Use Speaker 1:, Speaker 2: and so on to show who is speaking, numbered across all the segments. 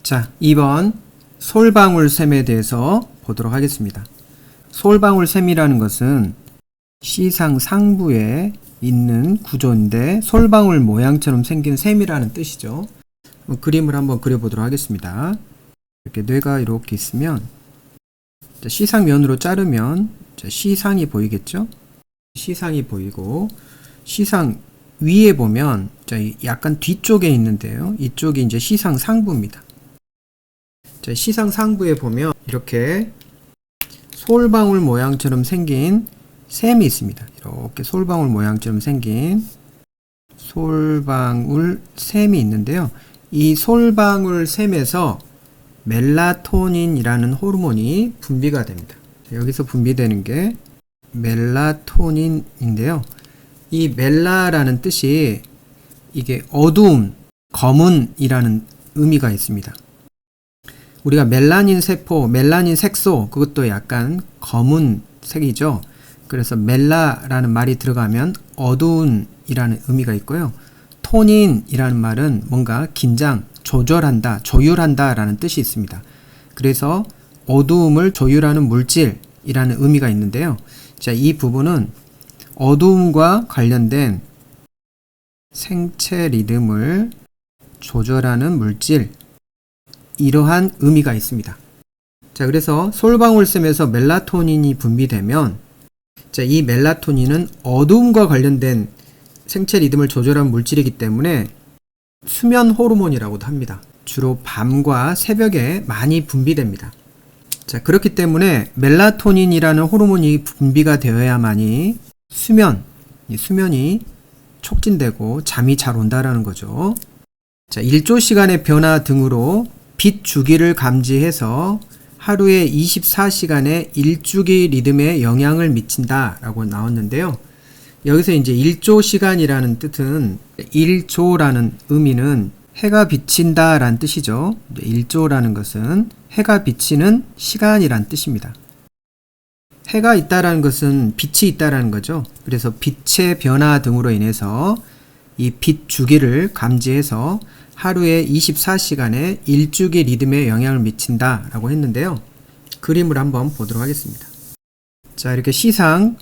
Speaker 1: 자, 2번 솔방울샘에 대해서 보도록 하겠습니다. 솔방울샘이라는 것은 시상 상부에 있는 구조인데 솔방울 모양처럼 생긴 샘이라는 뜻이죠. 그림을 한번 그려보도록 하겠습니다. 이렇게 뇌가 이렇게 있으면 시상면으로 자르면 시상이 보이겠죠? 시상이 보이고 시상 위에 보면 약간 뒤쪽에 있는데요. 이쪽이 이제 시상 상부입니다. 시상 상부에 보면 이렇게 솔방울 모양처럼 생긴 샘이 있습니다. 이렇게 솔방울 모양처럼 생긴 솔방울 샘이 있는데요. 이 솔방울 샘에서 멜라토닌이라는 호르몬이 분비가 됩니다. 여기서 분비되는 게 멜라토닌인데요. 이 멜라라는 뜻이 이게 어두움, 검은이라는 의미가 있습니다. 우리가 멜라닌 세포, 멜라닌 색소, 그것도 약간 검은 색이죠. 그래서 멜라라는 말이 들어가면 어두운이라는 의미가 있고요. 토닌이라는 말은 뭔가 긴장, 조절한다, 조율한다 라는 뜻이 있습니다. 그래서 어두움을 조율하는 물질이라는 의미가 있는데요. 자, 이 부분은 어두움과 관련된 생체 리듬을 조절하는 물질, 이러한 의미가 있습니다. 자, 그래서 솔방울샘에서 멜라토닌이 분비되면 이 멜라토닌은 어두움과 관련된 생체 리듬을 조절하는 물질이기 때문에 수면 호르몬이라고도 합니다. 주로 밤과 새벽에 많이 분비됩니다. 자, 그렇기 때문에 멜라토닌이라는 호르몬이 분비가 되어야만이 수면이 촉진되고 잠이 잘 온다라는 거죠. 자, 일조 시간의 변화 등으로 빛 주기를 감지해서 하루에 24시간의 일주기 리듬에 영향을 미친다라고 나왔는데요. 여기서 이제 일조 시간이라는 뜻은 일조라는 의미는 해가 비친다라는 뜻이죠. 일조라는 것은 해가 비치는 시간이란 뜻입니다. 해가 있다라는 것은 빛이 있다라는 거죠. 그래서 빛의 변화 등으로 인해서 이 빛 주기를 감지해서 하루에 24시간의 일주기 리듬에 영향을 미친다라고 했는데요. 그림을 한번 보도록 하겠습니다. 자, 이렇게 시상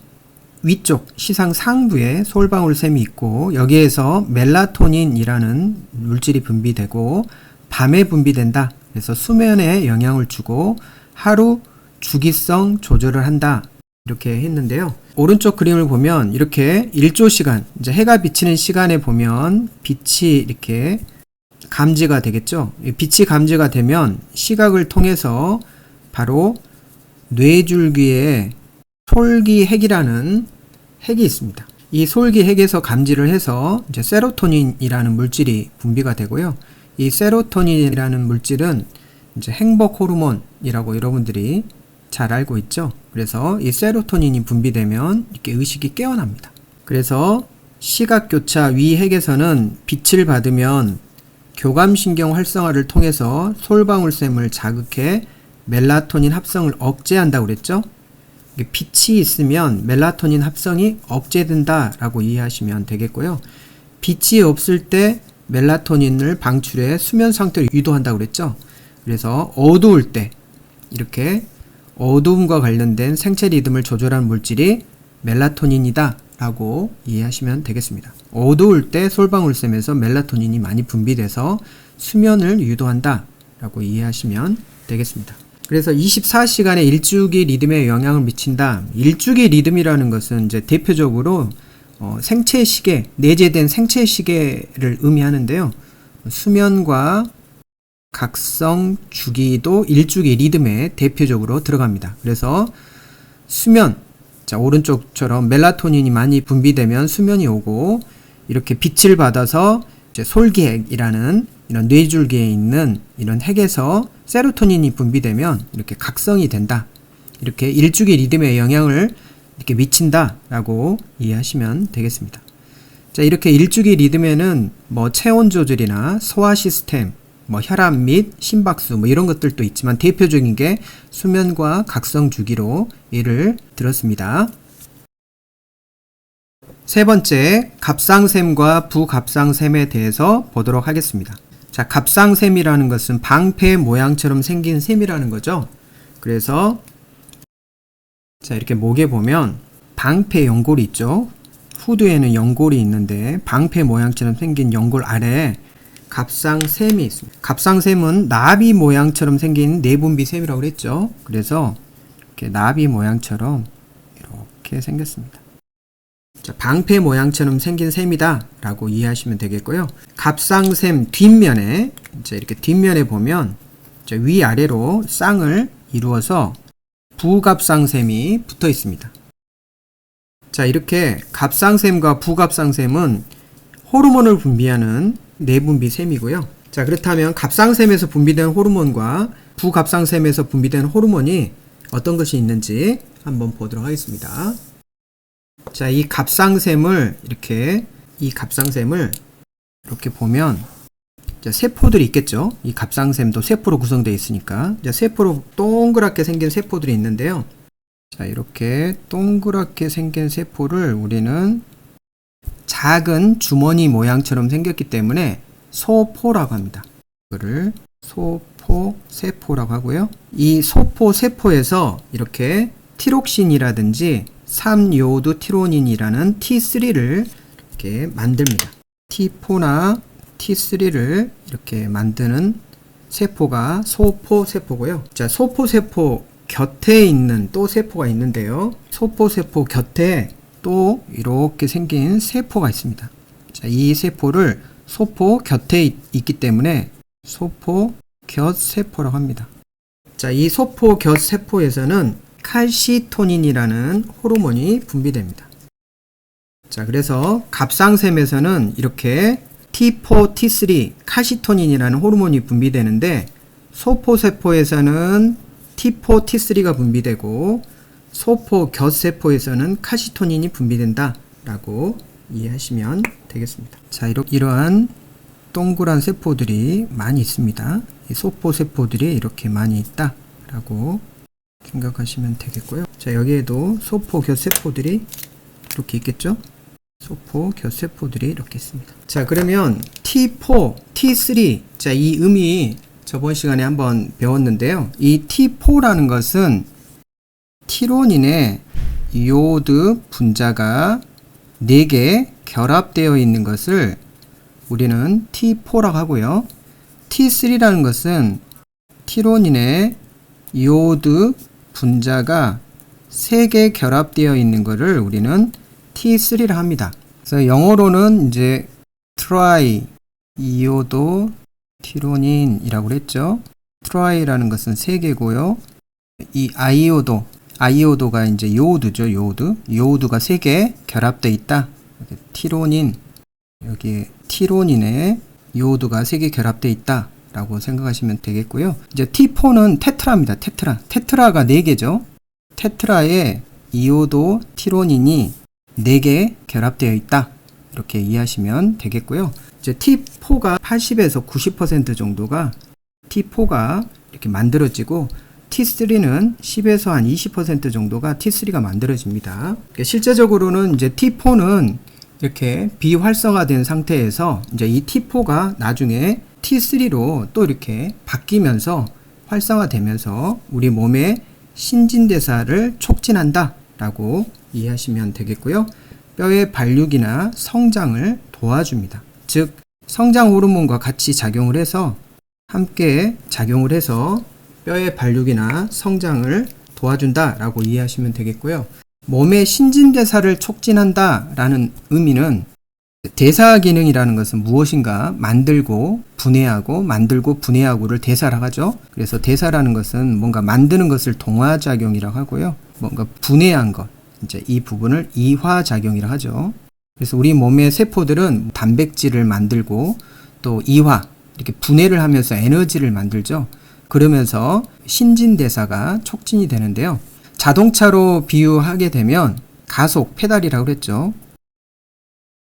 Speaker 1: 위쪽, 시상 상부에 솔방울샘이 있고 여기에서 멜라토닌이라는 물질이 분비되고 밤에 분비된다. 그래서 수면에 영향을 주고 하루 주기성 조절을 한다. 이렇게 했는데요. 오른쪽 그림을 보면 이렇게 일조 시간, 이제 해가 비치는 시간에 보면 빛이 이렇게 감지가 되겠죠. 빛이 감지가 되면 시각을 통해서 바로 뇌줄기에 솔기핵이라는 핵이 있습니다. 이 솔기핵에서 감지를 해서 이제 세로토닌이라는 물질이 분비가 되고요. 이 세로토닌이라는 물질은 이제 행복 호르몬이라고 여러분들이 잘 알고 있죠. 그래서 이 세로토닌이 분비되면 이렇게 의식이 깨어납니다. 그래서 시각교차 위핵에서는 빛을 받으면 교감신경 활성화를 통해서 솔방울샘을 자극해 멜라토닌 합성을 억제한다고 그랬죠. 빛이 있으면 멜라토닌 합성이 억제된다라고 이해하시면 되겠고요. 빛이 없을 때 멜라토닌을 방출해 수면 상태를 유도한다고 그랬죠. 그래서 어두울 때 이렇게 어두움과 관련된 생체 리듬을 조절하는 물질이 멜라토닌이다 라고 이해하시면 되겠습니다. 어두울 때 솔방울샘에서 멜라토닌이 많이 분비돼서 수면을 유도한다 라고 이해하시면 되겠습니다. 그래서 24시간의 일주기 리듬에 영향을 미친다. 일주기 리듬이라는 것은 이제 대표적으로 생체 시계, 내재된 생체 시계를 의미하는데요. 수면과 각성 주기도 일주기 리듬에 대표적으로 들어갑니다. 그래서 수면, 자, 오른쪽처럼 멜라토닌이 많이 분비되면 수면이 오고 이렇게 빛을 받아서 이제 솔기핵이라는 이런 뇌줄기에 있는 이런 핵에서 세로토닌이 분비되면 이렇게 각성이 된다. 이렇게 일주기 리듬에 영향을 이렇게 미친다라고 이해하시면 되겠습니다. 자, 이렇게 일주기 리듬에는 체온 조절이나 소화 시스템, 혈압 및 심박수 이런 것들도 있지만 대표적인 게 수면과 각성 주기로 예를 들었습니다. 세 번째, 갑상샘과 부갑상샘에 대해서 보도록 하겠습니다. 자, 갑상샘이라는 것은 방패 모양처럼 생긴 샘이라는 거죠. 그래서 자, 이렇게 목에 보면 방패 연골이 있죠. 후두에는 연골이 있는데 방패 모양처럼 생긴 연골 아래에 갑상샘이 있습니다. 갑상샘은 나비 모양처럼 생긴 내분비샘이라고 그랬죠. 그래서 이렇게 나비 모양처럼 이렇게 생겼습니다. 자, 방패 모양처럼 생긴 샘이다 라고 이해하시면 되겠고요. 갑상샘 뒷면에 이제 이렇게 뒷면에 보면 이제 위아래로 쌍을 이루어서 부갑상샘이 붙어 있습니다. 자, 이렇게 갑상샘과 부갑상샘은 호르몬을 분비하는 내분비샘이고요. 자, 그렇다면 갑상샘에서 분비되는 호르몬과 부갑상샘에서 분비되는 호르몬이 어떤 것이 있는지 한번 보도록 하겠습니다. 자, 이 갑상샘을 이렇게 보면 세포들이 있겠죠. 이 갑상샘도 세포로 구성되어 있으니까 세포로 동그랗게 생긴 세포들이 있는데요. 자, 이렇게 동그랗게 생긴 세포를 우리는 작은 주머니 모양처럼 생겼기 때문에 소포라고 합니다. 이거를 소포세포라고 하고요. 이 소포세포에서 이렇게 티록신이라든지 3요오드 티로닌이라는 T3를 이렇게 만듭니다. T4나 T3를 이렇게 만드는 세포가 소포세포고요. 자, 소포세포 곁에 있는 또 세포가 있는데요. 소포세포 곁에 또 이렇게 생긴 세포가 있습니다. 자, 이 세포를 소포 곁에 있기 때문에 소포 곁세포라고 합니다. 자, 이 소포 곁세포에서는 칼시토닌이라는 호르몬이 분비됩니다. 자, 그래서 갑상샘에서는 이렇게 T4, T3, 칼시토닌이라는 호르몬이 분비되는데 소포세포에서는 T4, T3가 분비되고 소포 곁세포에서는 칼시토닌이 분비된다 라고 이해하시면 되겠습니다. 자, 이러한 동그란 세포들이 많이 있습니다. 이 소포세포들이 이렇게 많이 있다 라고 생각하시면 되겠고요. 자, 여기에도 소포 곁세포들이 이렇게 있겠죠? 소포 곁세포들이 이렇게 있습니다. 자, 그러면 T4, T3, 자, 이 음이 저번 시간에 한번 배웠는데요. 이 T4라는 것은 티로닌의 요오드 분자가 4개 결합되어 있는 것을 우리는 T4라고 하고요. T3라는 것은 티로닌의 요오드 분자가 3개 결합되어 있는 것을 우리는 T3라 합니다. 그래서 영어로는 이제 트라이 이오도 티로닌이라고 그랬죠. 트라이라는 것은 3개고요. 이 아이오도가 이제 요오드죠. 요오드가 3개 결합되어 있다. 티로닌, 여기에 티로닌에 요오드가 3개 결합되어 있다 라고 생각하시면 되겠고요. 이제 T4는 테트라입니다. 테트라가 4개죠. 테트라에 이오도 티로닌이 4개 결합되어 있다. 이렇게 이해하시면 되겠고요. 이제 T4가 80에서 90% 정도가 T4가 이렇게 만들어지고 T3는 10에서 한 20% 정도가 T3가 만들어집니다. 실제적으로는 이제 T4는 이렇게 비활성화된 상태에서 이제 이 T4가 나중에 T3로 또 이렇게 바뀌면서 활성화되면서 우리 몸의 신진대사를 촉진한다 라고 이해하시면 되겠고요. 뼈의 발육이나 성장을 도와줍니다. 즉 성장 호르몬과 같이 함께 작용을 해서 뼈의 발육이나 성장을 도와준다 라고 이해하시면 되겠고요. 몸의 신진대사를 촉진한다 라는 의미는 대사 기능이라는 것은 무엇인가 만들고 분해하고를 대사라고 하죠. 그래서 대사라는 것은 뭔가 만드는 것을 동화작용이라고 하고요. 뭔가 분해한 것, 이제 이 부분을 이화작용이라고 하죠. 그래서 우리 몸의 세포들은 단백질을 만들고 또 이렇게 분해를 하면서 에너지를 만들죠. 그러면서 신진대사가 촉진이 되는데요. 자동차로 비유하게 되면 가속, 페달이라고 그랬죠.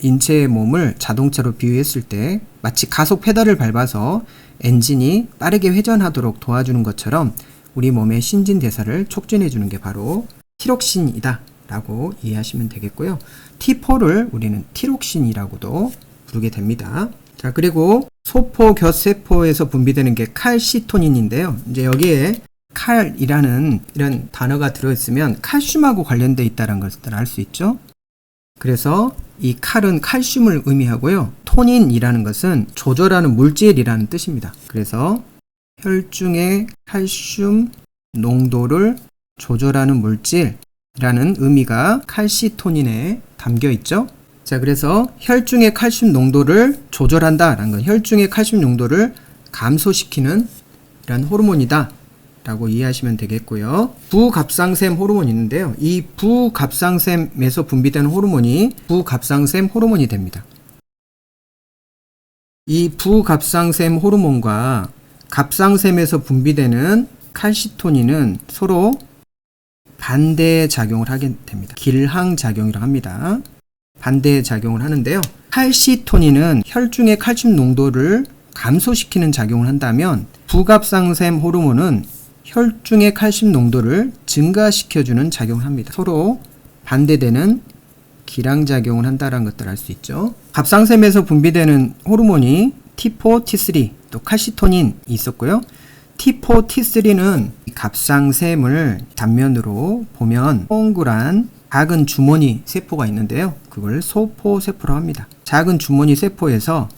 Speaker 1: 인체의 몸을 자동차로 비유했을 때 마치 가속 페달을 밟아서 엔진이 빠르게 회전하도록 도와주는 것처럼 우리 몸의 신진대사를 촉진해 주는 게 바로 티록신이다 라고 이해하시면 되겠고요. T4를 우리는 티록신이라고도 부르게 됩니다. 자, 그리고 소포 곁세포에서 분비되는 게 칼시토닌인데요. 이제 여기에 칼이라는 이런 단어가 들어있으면 칼슘하고 관련되어 있다는 것을 알 수 있죠. 그래서 이 칼은 칼슘을 의미하고요. 토닌이라는 것은 조절하는 물질이라는 뜻입니다. 그래서 혈중의 칼슘 농도를 조절하는 물질이라는 의미가 칼시토닌에 담겨 있죠. 자, 그래서 혈중의 칼슘 농도를 조절한다라는 건 혈중의 칼슘 농도를 감소시키는 이런 호르몬이다 라고 이해하시면 되겠고요. 부갑상샘 호르몬이 있는데요. 이 부갑상샘에서 분비되는 호르몬이 부갑상샘 호르몬이 됩니다. 이 부갑상샘 호르몬과 갑상샘에서 분비되는 칼시토닌은 서로 반대 작용을 하게 됩니다. 길항작용이라고 합니다. 반대 작용을 하는데요. 칼시토닌은 혈중의 칼슘 농도를 감소시키는 작용을 한다면 부갑상샘 호르몬은 혈중의 칼슘 농도를 증가시켜주는 작용을 합니다. 서로 반대되는 기량작용을 한다는 것들을 알 수 있죠. 갑상샘에서 분비되는 호르몬이 T4, T3, 또 칼시토닌이 있었고요. T4, T3는 갑상샘을 단면으로 보면 동그란 작은 주머니 세포가 있는데요. 그걸 소포세포라고 합니다. 작은 주머니 세포에서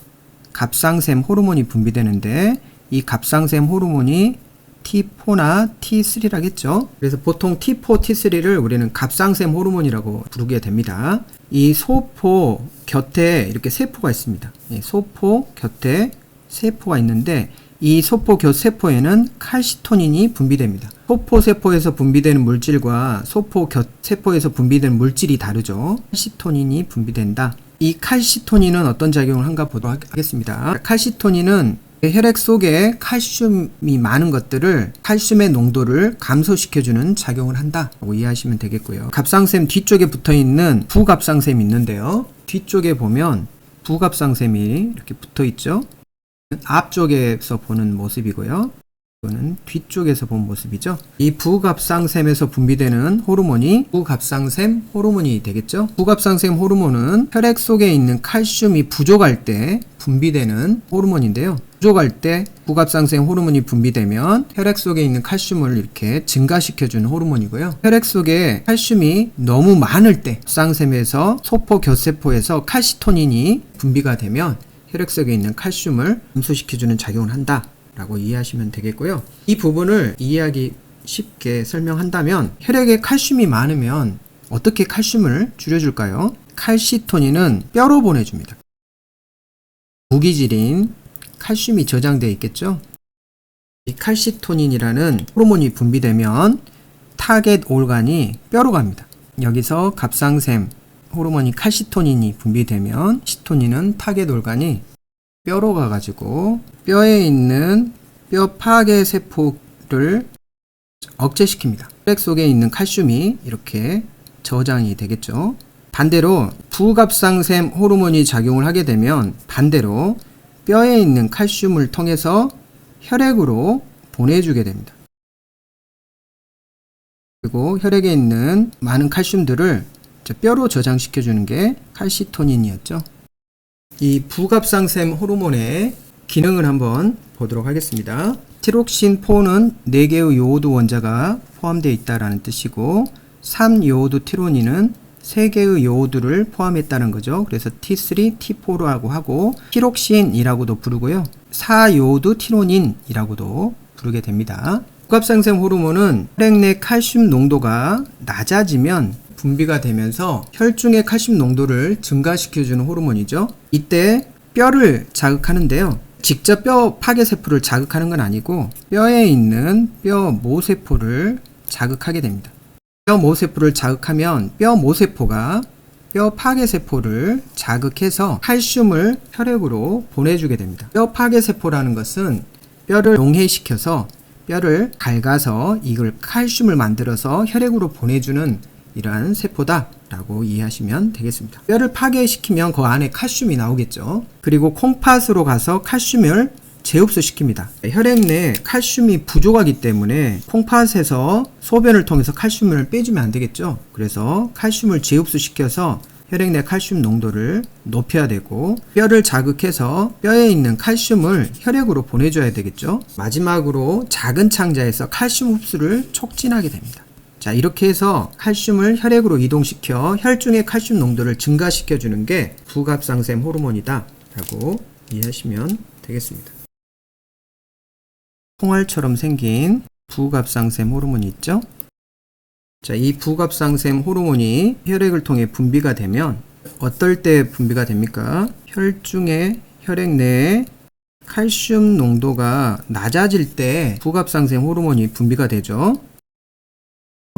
Speaker 1: 갑상샘 호르몬이 분비되는데 이 갑상샘 호르몬이 T4나 T3라겠죠. 그래서 보통 T4, T3를 우리는 갑상샘 호르몬이라고 부르게 됩니다. 이 소포 곁에 이렇게 세포가 있습니다. 소포 곁에 세포가 있는데 이 소포 곁 세포에는 칼시토닌이 분비됩니다. 소포 세포에서 분비되는 물질과 소포 곁 세포에서 분비되는 물질이 다르죠. 칼시토닌이 분비된다. 이 칼시토닌은 어떤 작용을 한가 보도록 하겠습니다. 칼시토닌은 혈액 속에 칼슘이 많은 것들을 칼슘의 농도를 감소시켜주는 작용을 한다고 이해하시면 되겠고요. 갑상샘 뒤쪽에 붙어있는 부갑상샘이 있는데요. 뒤쪽에 보면 부갑상샘이 이렇게 붙어있죠. 앞쪽에서 보는 모습이고요. 이거는 뒤쪽에서 본 모습이죠. 이 부갑상샘에서 분비되는 호르몬이 부갑상샘 호르몬이 되겠죠. 부갑상샘 호르몬은 혈액 속에 있는 칼슘이 부족할 때 분비되는 호르몬인데요. 부족할 때 부갑상샘 호르몬이 분비되면 혈액 속에 있는 칼슘을 이렇게 증가시켜주는 호르몬이고요. 혈액 속에 칼슘이 너무 많을 때 갑상샘에서 소포 곁세포에서 칼시토닌이 분비가 되면 혈액 속에 있는 칼슘을 감소시켜주는 작용을 한다 라고 이해하시면 되겠고요. 이 부분을 이해하기 쉽게 설명한다면 혈액에 칼슘이 많으면 어떻게 칼슘을 줄여줄까요? 칼시토닌은 뼈로 보내줍니다. 무기질인 칼슘이 저장되어 있겠죠. 이 칼시토닌이라는 호르몬이 분비되면 타겟 올간이 뼈로 갑니다. 여기서 갑상샘 호르몬이 칼시토닌이 분비되면 시토닌은 타겟 올간이 뼈로 가가지고 뼈에 있는 뼈 파괴 세포를 억제시킵니다. 혈액 속에 있는 칼슘이 이렇게 저장이 되겠죠. 반대로 부갑상샘 호르몬이 작용을 하게 되면 반대로 뼈에 있는 칼슘을 통해서 혈액으로 보내주게 됩니다. 그리고 혈액에 있는 많은 칼슘들을 뼈로 저장시켜주는 게 칼시토닌이었죠. 이 부갑상샘 호르몬의 기능을 한번 보도록 하겠습니다. 티록신4는 4개의 요오드 원자가 포함되어 있다는 뜻이고 3요오드 티로닌은 3개의 요오드를 포함했다는 거죠. 그래서 T3, T4라고 하고 티록신이라고도 부르고요. 4요오드 티로닌이라고도 부르게 됩니다. 부갑상샘 호르몬은 혈액 내 칼슘 농도가 낮아지면 분비가 되면서 혈중의 칼슘 농도를 증가시켜주는 호르몬이죠. 이때 뼈를 자극하는데요. 직접 뼈 파괴세포를 자극하는 건 아니고 뼈에 있는 뼈 모세포를 자극하게 됩니다. 뼈 모세포를 자극하면 뼈 모세포가 뼈 파괴세포를 자극해서 칼슘을 혈액으로 보내주게 됩니다. 뼈 파괴세포라는 것은 뼈를 용해시켜서 뼈를 갉아서 이걸 칼슘을 만들어서 혈액으로 보내주는 이러한 세포다라고 이해하시면 되겠습니다. 뼈를 파괴시키면 그 안에 칼슘이 나오겠죠. 그리고 콩팥으로 가서 칼슘을 재흡수시킵니다. 혈액 내에 칼슘이 부족하기 때문에 콩팥에서 소변을 통해서 칼슘을 빼주면 안 되겠죠. 그래서 칼슘을 재흡수시켜서 혈액 내 칼슘 농도를 높여야 되고 뼈를 자극해서 뼈에 있는 칼슘을 혈액으로 보내줘야 되겠죠. 마지막으로 작은 창자에서 칼슘 흡수를 촉진하게 됩니다. 자, 이렇게 해서 칼슘을 혈액으로 이동시켜 혈중의 칼슘 농도를 증가시켜주는 게 부갑상샘 호르몬이다 라고 이해하시면 되겠습니다. 콩알처럼 생긴 부갑상샘 호르몬이 있죠. 자, 이 부갑상샘 호르몬이 혈액을 통해 분비가 되면 어떨 때 분비가 됩니까? 혈중의 혈액 내에 칼슘 농도가 낮아질 때 부갑상샘 호르몬이 분비가 되죠.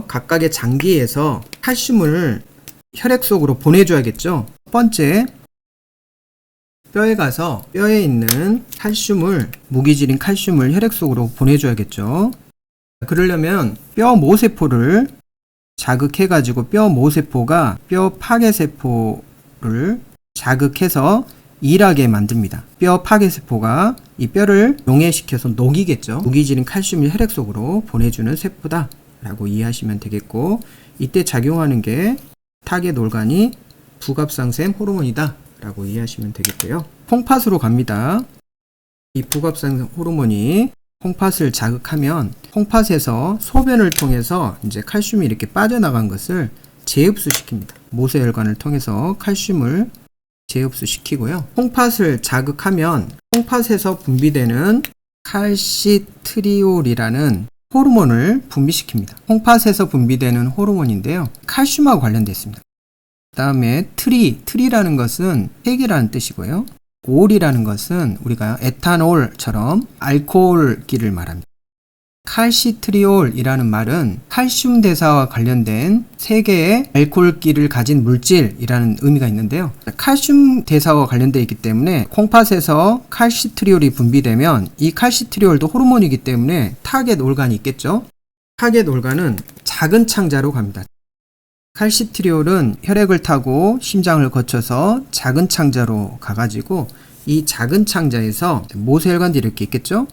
Speaker 1: 각각의 장기에서 칼슘을 혈액 속으로 보내줘야겠죠. 첫 번째, 뼈에 가서 뼈에 있는 칼슘을, 무기질인 칼슘을 혈액 속으로 보내줘야겠죠. 그러려면 뼈 모세포를 자극해가지고 뼈 모세포가 뼈 파괴세포를 자극해서 일하게 만듭니다. 뼈 파괴세포가 이 뼈를 용해시켜서 녹이겠죠. 무기질인 칼슘을 혈액 속으로 보내주는 세포다 라고 이해하시면 되겠고, 이때 작용하는 게 타겟 올간이 부갑상샘 호르몬이다 라고 이해하시면 되겠고요. 콩팥으로 갑니다. 이 부갑상샘 호르몬이 콩팥을 자극하면 콩팥에서 소변을 통해서 이제 칼슘이 이렇게 빠져나간 것을 재흡수시킵니다. 모세혈관을 통해서 칼슘을 재흡수시키고요. 콩팥을 자극하면 콩팥에서 분비되는 칼시트리올이라는 호르몬을 분비시킵니다. 콩팥에서 분비되는 호르몬인데요. 칼슘하고 관련되어 있습니다. 그 다음에 트리라는 것은 핵이라는 뜻이고요. 올이라는 것은 우리가 에탄올처럼 알코올기를 말합니다. 칼시트리올이라는 말은 칼슘 대사와 관련된 세 개의 알코올기를 가진 물질이라는 의미가 있는데요. 칼슘 대사와 관련되어 있기 때문에 콩팥에서 칼시트리올이 분비되면 이 칼시트리올도 호르몬이기 때문에 타겟 올간이 있겠죠. 타겟 올간은 작은 창자로 갑니다. 칼시트리올은 혈액을 타고 심장을 거쳐서 작은 창자로 가가지고 이 작은 창자에서 모세혈관들이 이렇게 있겠죠.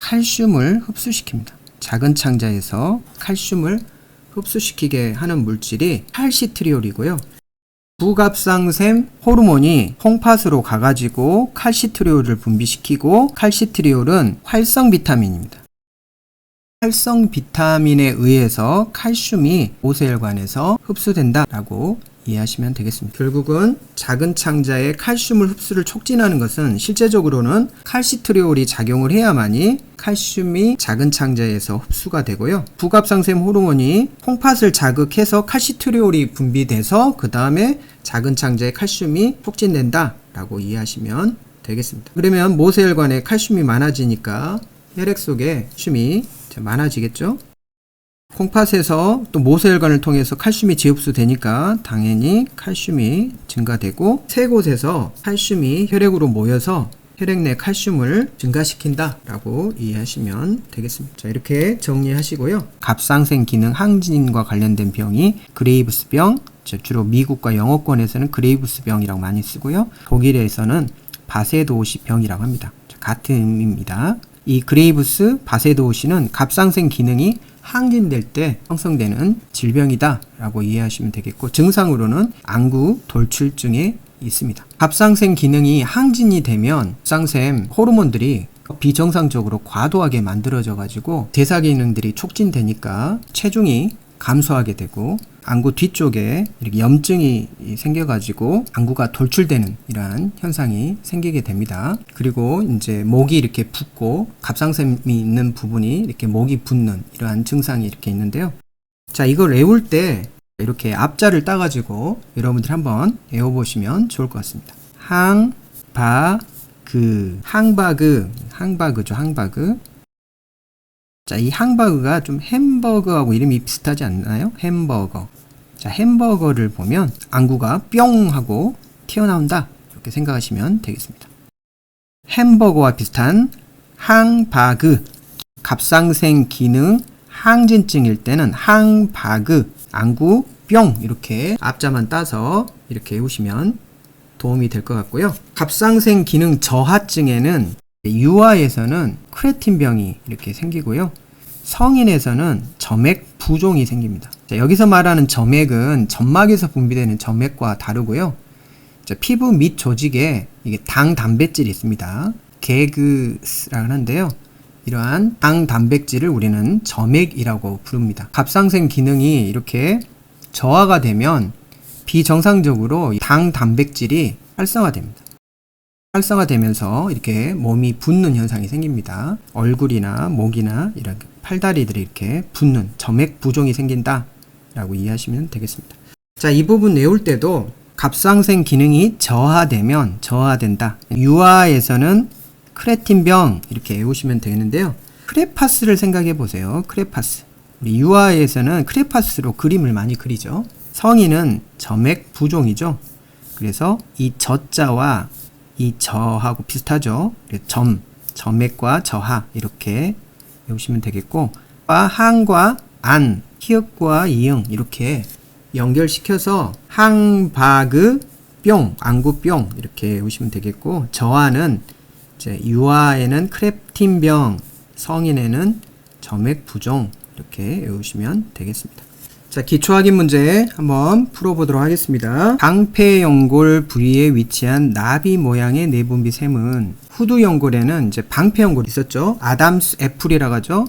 Speaker 1: 칼슘을 흡수시킵니다. 작은 창자에서 칼슘을 흡수시키게 하는 물질이 칼시트리올이고요. 부갑상샘 호르몬이 콩팥으로 가가지고 칼시트리올을 분비시키고, 칼시트리올은 활성 비타민입니다. 활성 비타민에 의해서 칼슘이 모세혈관에서 흡수된다라고 이해하시면 되겠습니다. 결국은 작은 창자의 칼슘을 흡수를 촉진하는 것은 실제적으로는 칼시트리올이 작용을 해야만이 칼슘이 작은 창자에서 흡수가 되고요. 부갑상샘 호르몬이 콩팥을 자극해서 칼시트리올이 분비돼서 그 다음에 작은 창자의 칼슘이 촉진된다라고 이해하시면 되겠습니다. 그러면 모세혈관에 칼슘이 많아지니까 혈액 속에 칼슘이 많아지겠죠. 콩팥에서 또 모세혈관을 통해서 칼슘이 재흡수되니까 당연히 칼슘이 증가되고, 세 곳에서 칼슘이 혈액으로 모여서 혈액 내 칼슘을 증가시킨다 라고 이해하시면 되겠습니다. 자, 이렇게 정리하시고요. 갑상생 기능 항진과 관련된 병이 그레이브스병, 주로 미국과 영어권에서는 그레이브스병이라고 많이 쓰고요. 독일에서는 바세도우시 병이라고 합니다. 같은 의미입니다. 이 그레이브스, 바세도우시는 갑상생 기능이 항진될 때 형성되는 질병이다 라고 이해하시면 되겠고, 증상으로는 안구 돌출증에 있습니다. 갑상샘 기능이 항진이 되면 갑상샘 호르몬들이 비정상적으로 과도하게 만들어져 가지고 대사 기능들이 촉진되니까 체중이 감소하게 되고, 안구 뒤쪽에 이렇게 염증이 생겨가지고 안구가 돌출되는 이러한 현상이 생기게 됩니다. 그리고 이제 목이 이렇게 붓고 갑상샘이 있는 부분이 이렇게 목이 붓는 이러한 증상이 이렇게 있는데요. 자, 이걸 외울 때 이렇게 앞자를 따가지고 여러분들 한번 외워보시면 좋을 것 같습니다. 항바그죠, 항바그. 자, 이 항바그가 좀 햄버거하고 이름이 비슷하지 않나요? 햄버거. 자, 햄버거를 보면 안구가 뿅 하고 튀어나온다, 이렇게 생각하시면 되겠습니다. 햄버거와 비슷한 항바그, 갑상생 기능 항진증일 때는 항바그, 안구 뿅, 이렇게 앞자만 따서 이렇게 외우시면 도움이 될 것 같고요. 갑상생 기능 저하증에는 유아에서는 크레틴병이 이렇게 생기고요. 성인에서는 점액 부종이 생깁니다. 자, 여기서 말하는 점액은 점막에서 분비되는 점액과 다르고요. 자, 피부 밑 조직에 이게 당 단백질이 있습니다. 게그스라고 하는데요. 이러한 당 단백질을 우리는 점액이라고 부릅니다. 갑상샘 기능이 이렇게 저하가 되면 비정상적으로 당 단백질이 활성화됩니다. 활성화되면서 이렇게 몸이 붓는 현상이 생깁니다. 얼굴이나 목이나 이런 팔다리들이 이렇게 붓는 점액 부종이 생긴다 라고 이해하시면 되겠습니다. 자, 이 부분 외울 때도 갑상샘 기능이 저하된다. 유아에서는 크레틴병 이렇게 외우시면 되겠는데요. 크레파스를 생각해 보세요. 크레파스. 우리 유아에서는 크레파스로 그림을 많이 그리죠. 성인은 점액 부종이죠. 그래서 이 저자와 이 저하고 비슷하죠. 점액과 저하 이렇게 외우시면 되겠고, 항과 안, 히읗과 이응 이렇게 연결시켜서 항바그 뿅, 안구뿅 이렇게 외우시면 되겠고, 저하는 이제 유아에는 크레틴병, 성인에는 점액 부종 이렇게 외우시면 되겠습니다. 자, 기초학인 문제 한번 풀어보도록 하겠습니다. 방패연골 부위에 위치한 나비 모양의 내분비 샘은 후두연골에는 이제 방패연골이 있었죠. 아담스 애플이라고 하죠.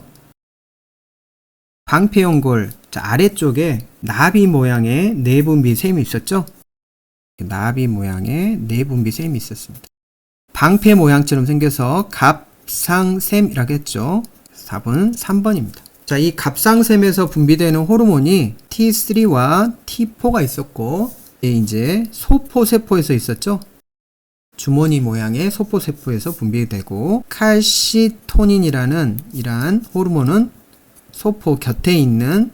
Speaker 1: 방패연골 아래쪽에 나비 모양의 내분비 샘이 있었죠. 나비 모양의 내분비 샘이 있었습니다. 방패 모양처럼 생겨서 갑상샘이라고 했죠. 4번 3번입니다. 자, 이 갑상샘에서 분비되는 호르몬이 T3와 T4가 있었고, 이제 소포세포에서 있었죠. 주머니 모양의 소포세포에서 분비되고, 칼시토닌이라는 이러한 호르몬은 소포 곁에 있는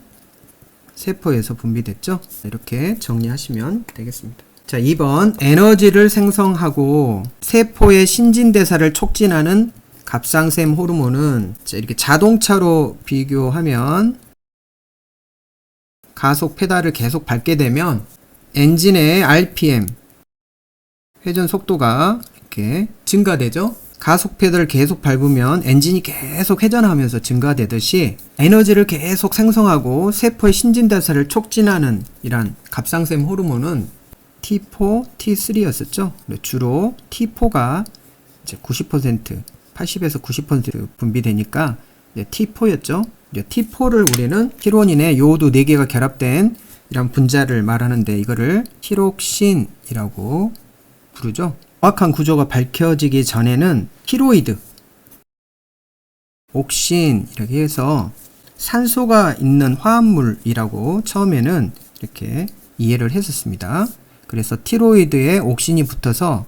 Speaker 1: 세포에서 분비됐죠. 이렇게 정리하시면 되겠습니다. 자, 2번 에너지를 생성하고 세포의 신진대사를 촉진하는 갑상샘 호르몬은 이렇게 자동차로 비교하면 가속 페달을 계속 밟게 되면 엔진의 RPM 회전 속도가 이렇게 증가되죠. 가속 페달을 계속 밟으면 엔진이 계속 회전하면서 증가되듯이 에너지를 계속 생성하고 세포의 신진대사를 촉진하는 이런 갑상샘 호르몬은 T4, T3였었죠. 주로 T4가 이제 90%, 80에서 90% 분비되니까 T4였죠. T4를 우리는 티로닌에 요오드 4개가 결합된 이런 분자를 말하는데 이거를 티록신이라고 부르죠. 정확한 구조가 밝혀지기 전에는 티로이드, 옥신 이렇게 해서 산소가 있는 화합물이라고 처음에는 이렇게 이해를 했었습니다. 그래서 티로이드에 옥신이 붙어서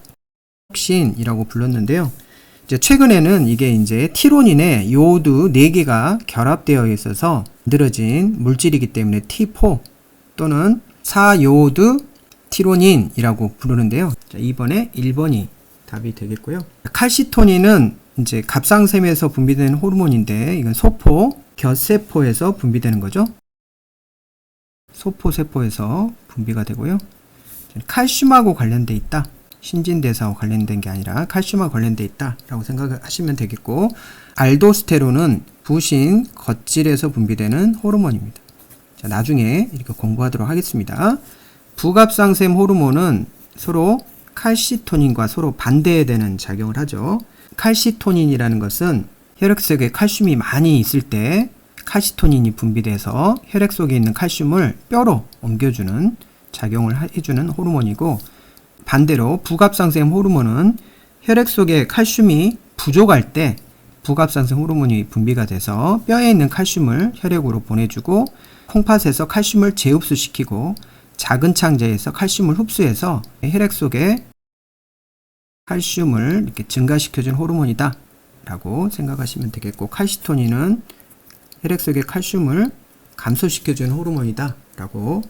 Speaker 1: 옥신이라고 불렀는데요. 이제 최근에는 이게 이제 티로닌에 요오드 4개가 결합되어 있어서 만들어진 물질이기 때문에 T4 또는 4요오드 티로닌이라고 부르는데요. 자, 이번에 1번이 답이 되겠고요. 칼시토닌은 이제 갑상샘에서 분비되는 호르몬인데 이건 소포 곁세포에서 분비되는 거죠. 소포세포에서 분비가 되고요. 칼슘하고 관련돼 있다. 신진대사와 관련된 게 아니라 칼슘과 관련돼 있다라고 생각하시면 되겠고, 알도스테론은 부신 겉질에서 분비되는 호르몬입니다. 자, 나중에 이렇게 공부하도록 하겠습니다. 부갑상샘 호르몬은 서로 칼시토닌과 서로 반대되는 작용을 하죠. 칼시토닌이라는 것은 혈액 속에 칼슘이 많이 있을 때 칼시토닌이 분비돼서 혈액 속에 있는 칼슘을 뼈로 옮겨주는 작용을 해주는 호르몬이고, 반대로 부갑상샘 호르몬은 혈액 속에 칼슘이 부족할 때 부갑상샘 호르몬이 분비가 돼서 뼈에 있는 칼슘을 혈액으로 보내주고, 콩팥에서 칼슘을 재흡수시키고 작은 창자에서 칼슘을 흡수해서 혈액 속에 칼슘을 이렇게 증가시켜준 호르몬이다 라고 생각하시면 되겠고, 칼시토닌은 혈액 속의 칼슘을 감소시켜준 호르몬이다 라고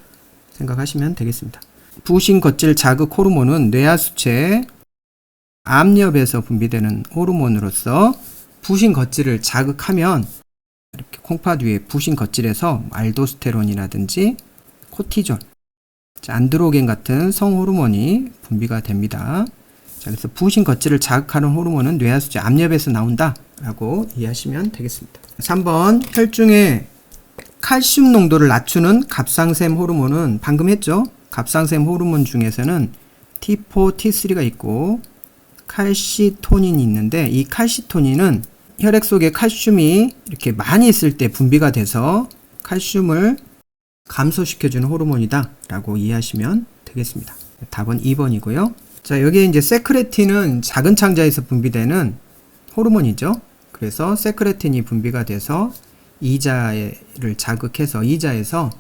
Speaker 1: 생각하시면 되겠습니다. 부신 겉질 자극 호르몬은 뇌하수체 압력에서 분비되는 호르몬으로서 부신 겉질을 자극하면 이렇게 콩팥 위에 부신 겉질에서 알도스테론이라든지 코티졸, 안드로겐 같은 성호르몬이 분비가 됩니다. 자, 그래서 부신 겉질을 자극하는 호르몬은 뇌하수체 압력에서 나온다 라고 이해하시면 되겠습니다. 3번 혈중에 칼슘 농도를 낮추는 갑상샘 호르몬은 방금 했죠? 갑상샘 호르몬 중에서는 T4, T3가 있고 칼시토닌이 있는데, 이 칼시토닌은 혈액 속에 칼슘이 이렇게 많이 있을 때 분비가 돼서 칼슘을 감소시켜주는 호르몬이다 라고 이해하시면 되겠습니다. 답은 2번이고요. 자, 여기에 이제 세크레틴은 작은 창자에서 분비되는 호르몬이죠. 그래서 세크레틴이 분비가 돼서 이자를 자극해서 이자에서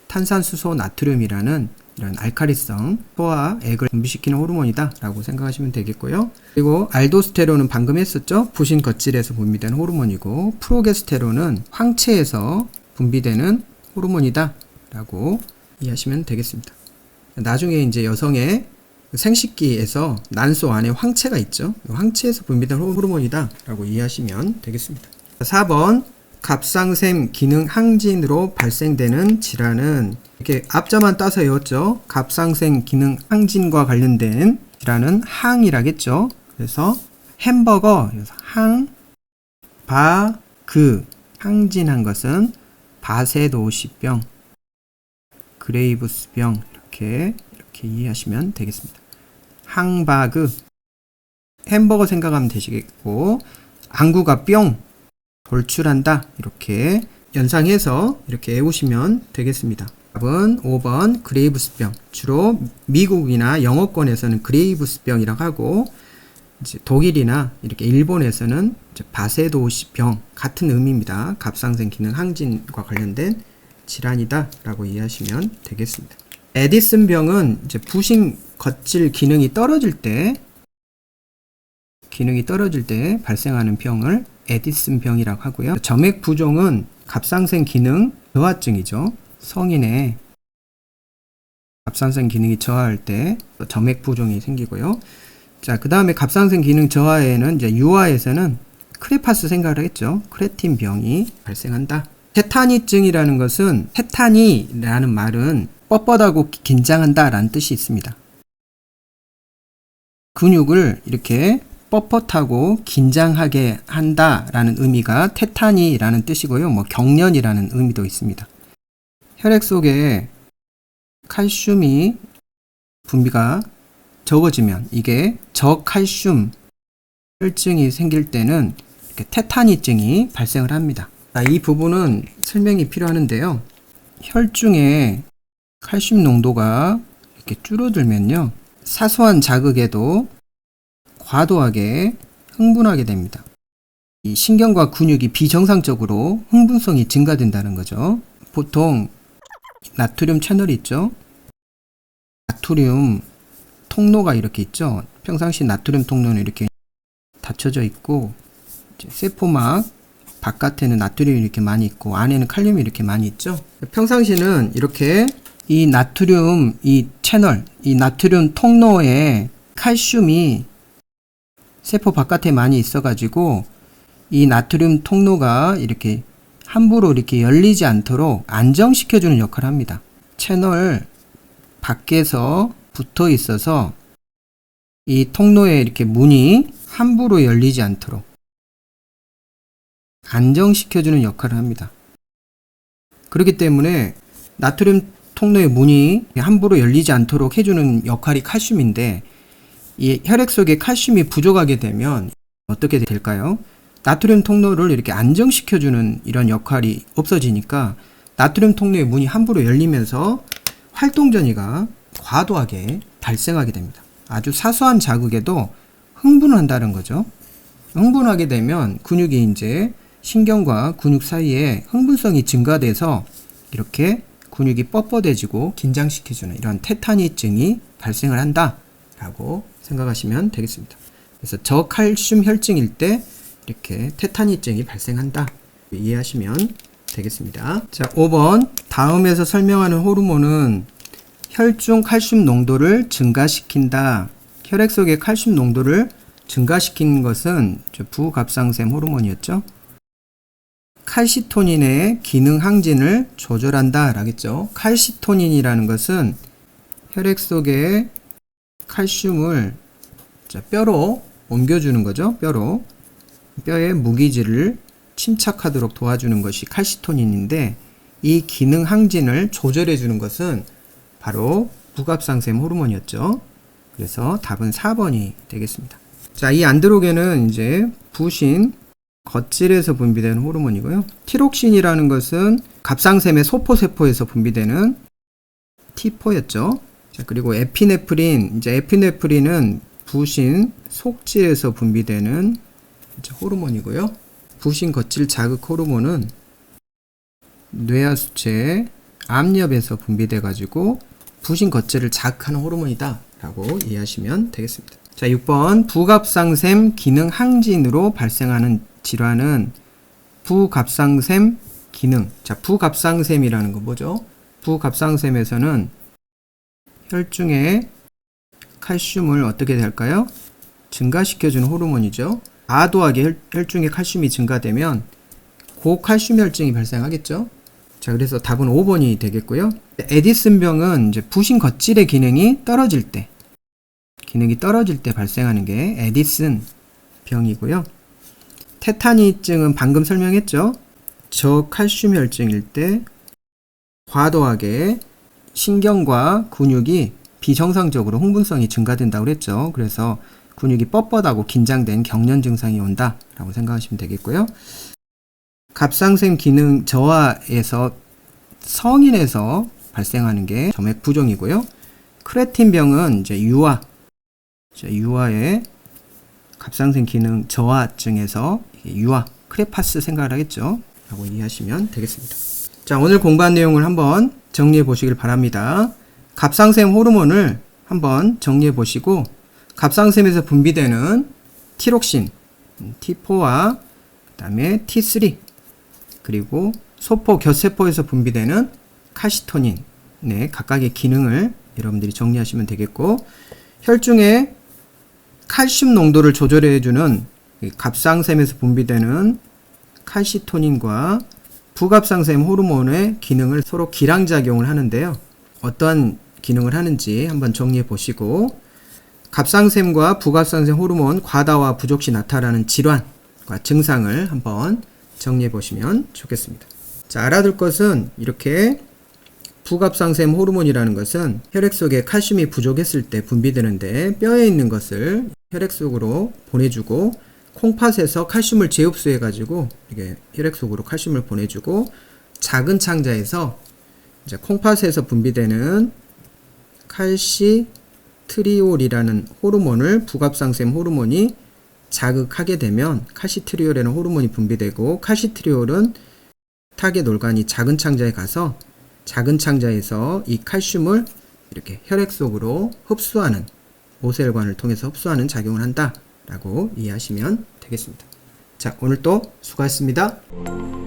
Speaker 1: 탄산수소 나트륨이라는 이런 알칼리성 소화액을 분비시키는 호르몬이다 라고 생각하시면 되겠고요. 그리고 알도스테론은 방금 했었죠. 부신 겉질에서 분비되는 호르몬이고, 프로게스테론은 황체에서 분비되는 호르몬이다 라고 이해하시면 되겠습니다. 나중에 이제 여성의 생식기에서 난소 안에 황체가 있죠. 황체에서 분비되는 호르몬이다 라고 이해하시면 되겠습니다. 4번 갑상샘 기능 항진으로 발생되는 질환은, 이렇게 앞자만 따서 외웠죠. 갑상샘 기능 항진과 관련된 질환은 항이라겠죠. 그래서 햄버거, 항, 바, 그, 항진한 것은 바세도우시병, 그레이브스병, 이렇게 이해하시면 되겠습니다. 항바그, 햄버거 생각하면 되시겠고, 안구가 뿅 돌출한다, 이렇게 연상해서 이렇게 외우시면 되겠습니다. 답은 5번 그레이브스병. 주로 미국이나 영어권에서는 그레이브스병이라고 하고, 이제 독일이나 이렇게 일본에서는 이제 바세도우시병 같은 의미입니다. 갑상샘 기능 항진과 관련된 질환이다 라고 이해하시면 되겠습니다. 에디슨병은 이제 부신 겉질 기능이 떨어질 때 발생하는 병을 에디슨병이라고 하고요. 점액 부종은 갑상샘 기능 저하증이죠. 성인의 갑상샘 기능이 저하할 때 점액 부종이 생기고요. 자, 그 다음에 갑상샘 기능 저하에는 이제 유아에서는 크레파스 생각을 하겠죠. 크레틴 병이 발생한다. 테타니증이라는 것은, 테타니라는 말은 뻣뻣하고 긴장한다 라는 뜻이 있습니다. 근육을 이렇게 뻣뻣하고 긴장하게 한다 라는 의미가 테타니라는 뜻이고요. 경련이라는 의미도 있습니다. 혈액 속에 칼슘이 분비가 적어지면, 이게 저칼슘 혈증이 생길 때는 이렇게 테타니증이 발생을 합니다. 이 부분은 설명이 필요하는데요. 혈중에 칼슘 농도가 이렇게 줄어들면요, 사소한 자극에도 과도하게 흥분하게 됩니다. 이 신경과 근육이 비정상적으로 흥분성이 증가된다는 거죠. 보통 나트륨 채널이 있죠. 나트륨 통로가 이렇게 있죠. 평상시 나트륨 통로는 이렇게 닫혀져 있고, 세포막 바깥에는 나트륨이 이렇게 많이 있고 안에는 칼륨이 이렇게 많이 있죠. 평상시는 이렇게 이 나트륨, 이 채널, 이 나트륨 통로에 칼슘이 세포 바깥에 많이 있어가지고 이 나트륨 통로가 이렇게 함부로 이렇게 열리지 않도록 안정시켜주는 역할을 합니다. 채널 밖에서 붙어 있어서 이 통로에 이렇게 문이 함부로 열리지 않도록 안정시켜주는 역할을 합니다. 그렇기 때문에 나트륨 통로의 문이 함부로 열리지 않도록 해주는 역할이 칼슘인데, 이 혈액 속에 칼슘이 부족하게 되면 어떻게 될까요? 나트륨 통로를 이렇게 안정시켜주는 이런 역할이 없어지니까 나트륨 통로의 문이 함부로 열리면서 활동전이가 과도하게 발생하게 됩니다. 아주 사소한 자극에도 흥분을 한다는 거죠. 흥분하게 되면 근육이 이제 신경과 근육 사이에 흥분성이 증가돼서 이렇게 근육이 뻣뻣해지고 긴장시켜주는 이런 테타니증이 발생을 한다 라고 생각하시면 되겠습니다. 그래서 저칼슘 혈증일 때 이렇게 테타니증이 발생한다, 이해하시면 되겠습니다. 자, 5번 다음에서 설명하는 호르몬은 혈중 칼슘 농도를 증가시킨다. 혈액 속의 칼슘 농도를 증가시키는 것은 부갑상샘 호르몬이었죠. 칼시토닌의 기능 항진을 조절한다 라겠죠. 칼시토닌이라는 것은 혈액 속에 칼슘을 뼈로 옮겨주는 거죠. 뼈의 무기질을 침착하도록 도와주는 것이 칼시토닌인데, 이 기능 항진을 조절해 주는 것은 바로 부갑상샘 호르몬이었죠. 그래서 답은 4번이 되겠습니다. 자, 이 안드로겐은 이제 부신 겉질에서 분비되는 호르몬이고요. 티록신이라는 것은 갑상샘의 소포세포에서 분비되는 T4였죠. 자, 그리고 에피네프린, 이제 에피네프린은 부신 속질에서 분비되는 호르몬이고요. 부신 겉질 자극 호르몬은 뇌하수체 압력에서 분비돼 가지고 부신 겉질을 자극하는 호르몬이다 라고 이해하시면 되겠습니다. 자, 6번 부갑상샘 기능 항진으로 발생하는 질환은 부갑상샘 기능. 자, 부갑상샘이라는 거 뭐죠? 부갑상샘에서는 혈중에 칼슘을 어떻게 될까요? 증가시켜주는 호르몬이죠. 과도하게 혈중에 칼슘이 증가되면 고칼슘 혈증이 발생하겠죠. 자, 그래서 답은 5번이 되겠고요. 에디슨병은 이제 부신 겉질의 기능이 떨어질 때 발생하는 게 에디슨 병이고요. 테타니증은 방금 설명했죠. 저칼슘 혈증일 때 과도하게 신경과 근육이 비정상적으로 흥분성이 증가된다고 그랬죠. 그래서 근육이 뻣뻣하고 긴장된 경련 증상이 온다라고 생각하시면 되겠고요. 갑상샘 기능 저하에서 성인에서 발생하는 게 점액 부종이고요. 크레틴병은 이제 유아의 갑상샘 기능 저하증에서 유아, 크레파스 생각을 하겠죠. 라고 이해하시면 되겠습니다. 자, 오늘 공부한 내용을 한번 정리해 보시길 바랍니다. 갑상샘 호르몬을 한번 정리해 보시고 갑상샘에서 분비되는 티록신, T4와 그 다음에 T3 그리고 소포, 곁세포에서 분비되는 칼시토닌 네, 각각의 기능을 여러분들이 정리하시면 되겠고 혈중의 칼슘 농도를 조절해주는 갑상샘에서 분비되는 칼시토닌과 부갑상샘 호르몬의 기능을 서로 기량작용을 하는데요. 어떠한 기능을 하는지 한번 정리해 보시고 갑상샘과 부갑상샘 호르몬 과다와 부족 시 나타나는 질환과 증상을 한번 정리해 보시면 좋겠습니다. 자, 알아둘 것은 이렇게 부갑상샘 호르몬이라는 것은 혈액 속에 칼슘이 부족했을 때 분비되는데 뼈에 있는 것을 혈액 속으로 보내주고 콩팥에서 칼슘을 재흡수해 가지고 이게 혈액 속으로 칼슘을 보내주고 작은 창자에서 이제 콩팥에서 분비되는 칼시트리올이라는 호르몬을 부갑상샘 호르몬이 자극하게 되면 칼시트리올이라는 호르몬이 분비되고 칼시트리올은 타겟 organ이 작은 창자에 가서 작은 창자에서 이 칼슘을 이렇게 혈액 속으로 흡수하는 모세혈관을 통해서 흡수하는 작용을 한다라고 이해하시면 되겠습니다. 자, 오늘 또 수고하셨습니다.